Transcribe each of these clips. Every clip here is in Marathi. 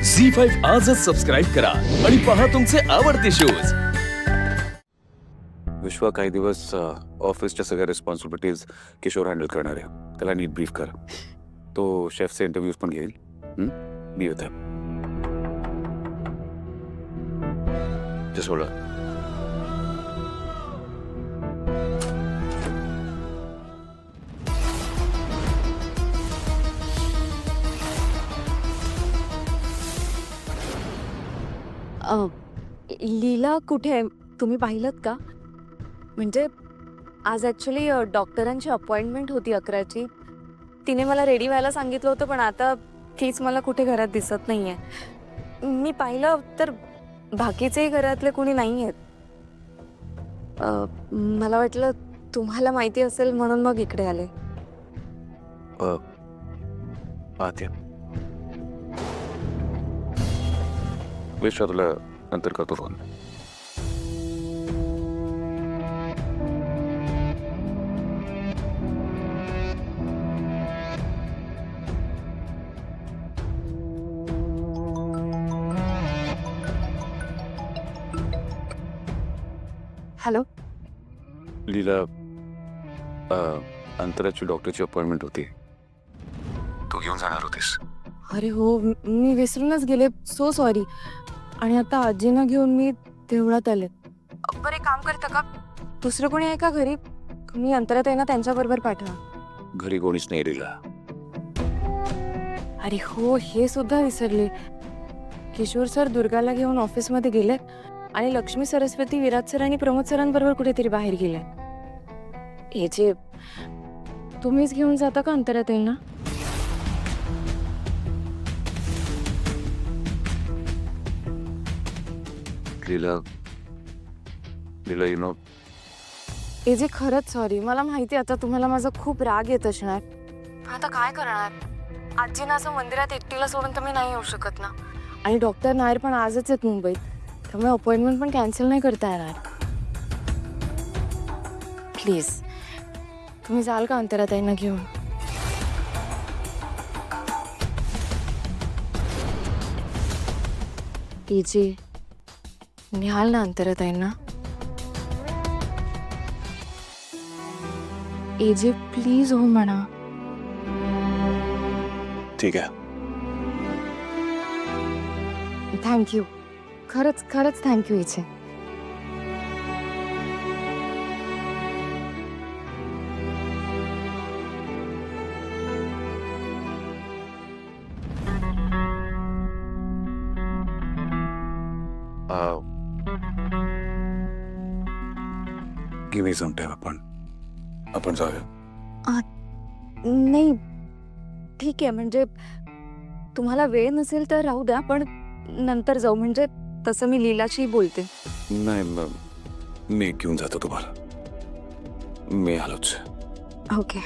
झी5 आजच सबस्क्राईब करा आणि पहा तुमचे आवडते शोज। विश्वा काही दिवस ऑफिसच्या सगळ्या रिस्पॉन्सिबिलिटीज किशोर हँडल करणार आहे। त्याला नीट ब्रीफ कर। तो शेफचे इंटरव्ह्यूज पण घेईल। मी होता जस्ट होल्ड ऑन। लीला कुठे आहे? तुम्ही पाहिलत का? म्हणजे आज ॲक्च्युली डॉक्टरांची अपॉइंटमेंट होती 11ची। तिने मला रेडी व्हायला सांगितलं होतं, पण आता तीच मला कुठे घरात दिसत नाही आहे। मी पाहिलं तर बाकीचेही घरातले कोणी नाही आहेत। मला वाटलं तुम्हाला माहिती असेल म्हणून मग इकडे आले। आत्या विश्वा तुला नंतर करतो फोन। हॅलो, लीला अंतराची डॉक्टरची अपॉइंटमेंट होती। तू घेऊन जाणार होतीस। अरे हो, मी विसरूनच गेले, सो सॉरी। आणि आता आजींना घेऊन मी देवळात आले। बरं, काम करता का? दुसरं कोणी आहे का घरी? मी अंतरात आहे ना, त्यांच्याबरोबर पाठवा। घरी कोणीच नाही लीला। अरे हो, हे सुद्धा विसरले। किशोर सर दुर्गाला घेऊन ऑफिसमध्ये गेले आणि लक्ष्मी, सरस्वती, विराज सर आणि प्रमोद सरांबरोबर कुठेतरी बाहेर गेले। हे जे तुम्हीच घेऊन जाता का अंतरात येईल ना? लीला लीला यू नो हे जे खरंच सॉरी। मला माहिती आता तुम्हाला माझा खूप राग येत असणार। आता काय करणार? आजींना असं मंदिरात एकटीला सोडून तर मी नाही येऊ शकत ना। आणि डॉक्टर नायर पण आजच आहेत मुंबईत, त्यामुळे अपॉइंटमेंट पण कॅन्सल नाही करता येणार। प्लीज तुम्ही जाल का अंतरात यांना घेऊन? टीजी न्याल ना अंतरात यांना? एजे प्लीज हो म्हणा। ठीक आहे। थँक्यू, खरंच खरंच thank you AJ. Give me some time. आपण जाऊया। नाही ठीक आहे, म्हणजे तुम्हाला वेळ नसेल तर राहू द्या, पण नंतर जाऊ। म्हणजे तसं मी लीलाशी बोलते। नाही मी घेऊन जातो तुम्हाला। मी आलोच। ओके।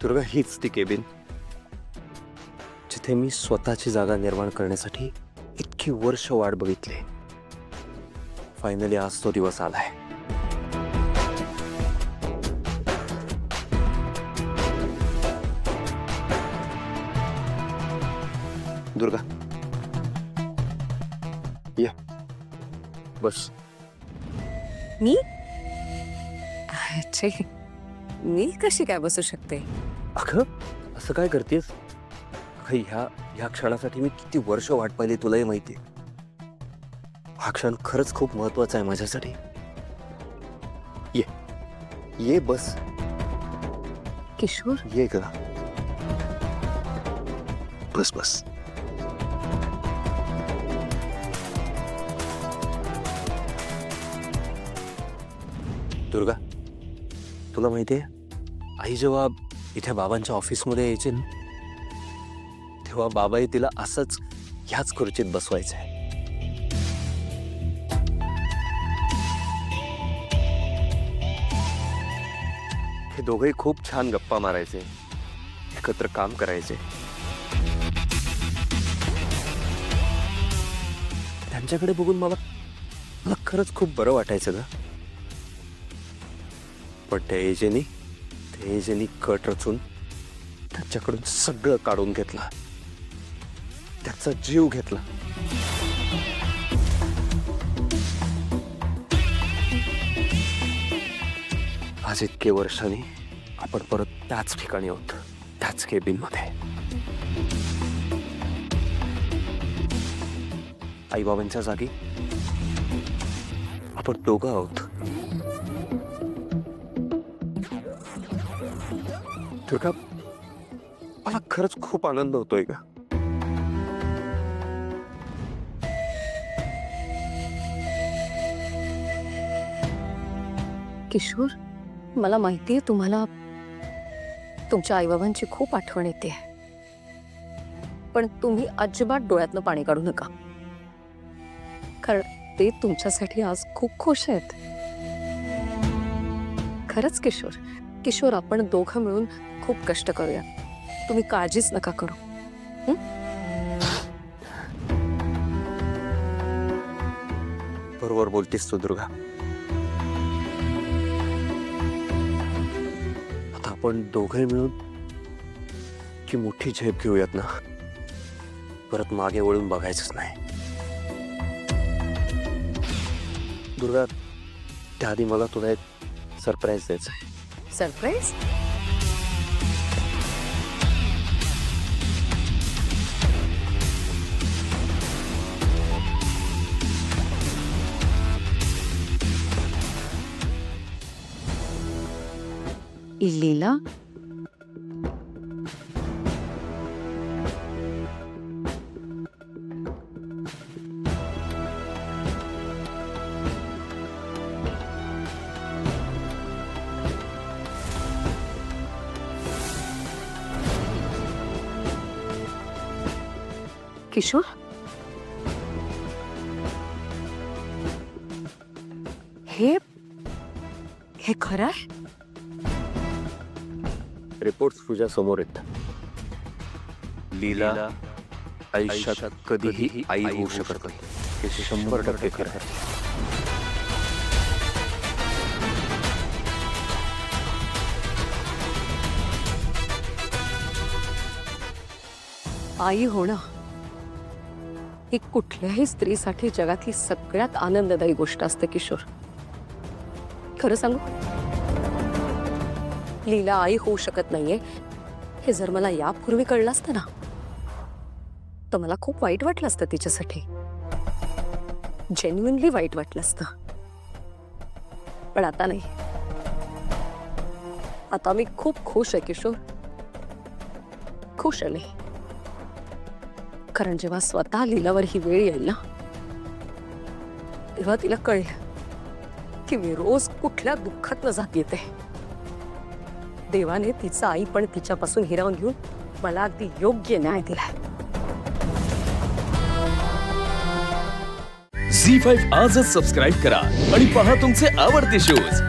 दुर्गा, हीच ती केबिन जिथे मी स्वतःची जागा निर्माण करण्यासाठी इतकी वर्ष वाट बघितली। फायनली आज तो दिवस आलाय। दुर्गा या बस। मी मी कशी काय बसू शकते? अगं असं काय करतेस? अगं ह्या क्षणासाठी मी किती वर्ष वाट पाहिली तुलाही माहिती। हा क्षण खरंच खूप महत्वाचा आहे माझ्यासाठी। ये ये बस। किशोर ये ग, बस बस। दुर्गा, तुला माहितीये आई जेव्हा इथे बाबांच्या ऑफिसमध्ये यायचे ना, तेव्हा बाबाही तिला असंच ह्याच खुर्चीत बसवायचे। दोघंही खूप छान गप्पा मारायचे, एकत्र काम करायचे. त्यांच्याकडे बघून मला मला खरंच खूप बरं वाटायचं ना. पण त्या एजेनी कट रचून त्यांच्याकडून सगळं काढून घेतलं, त्याचा जीव घेतला. आज इतके वर्षांनी आपण परत त्याच ठिकाणी आहोत, त्याच केबिन मध्ये. आईबाबांच्या जागी आपण दोघं आहोत. दुर्गा, मला खरंच खूप आनंद होतोय का. किशोर, मला माहितीये तुम्हाला तुमच्या आईबाबांची खूप आठवण येते, पण तुम्ही अजिबात डोळ्यातनं पाणी काढू नका, कारण ते तुमच्यासाठी आज खूप खुश आहेत. खरंच किशोर, आपण दोघं मिळून खूप कष्ट करूया. तुम्ही काळजीच नका करू. बरोबर बोलतेस तू दुर्गा. आता आपण दोघे मिळून की मोठी झेप घेऊयात ना, परत मागे वळून बघायचंच नाही. दुर्गा, त्याआधी मला तुला एक सरप्राईज द्यायचं आहे. सरप्राईज? लीला, किशोर, हे खरं आहे? रिपोर्ट्स तुझ्या समोर आहेत. लीला आयुष्यात कधीही आई होऊ शकत नाही, हे 100% खरं आहे. आई होणं ही कुठल्याही स्त्रीसाठी जगातली सगळ्यात आनंददायी गोष्ट असते किशोर. खरं सांगू, लीला आई होऊ शकत नाहीये हे जर मला यापूर्वी कळलं असतं ना, तर मला खूप वाईट वाटलं असतं तिच्यासाठी. जेन्युइनली वाईट वाटलं असतं. पण आता नाही. आता मी खूप खुश आहे किशोर, खुश आहे. कारण जेव्हा स्वतः लीलावर ही वेळ येईल ना, तेव्हा तिला कळेल की मी रोज कुठल्या दुःखात न जात येते. देवाने तिचा आई पण तिच्यापासून हिरावून घेऊन मला अगदी योग्य न्याय दिलाय. झी5 आजच सबस्क्राईब करा आणि पहा तुमचे आवडते शोज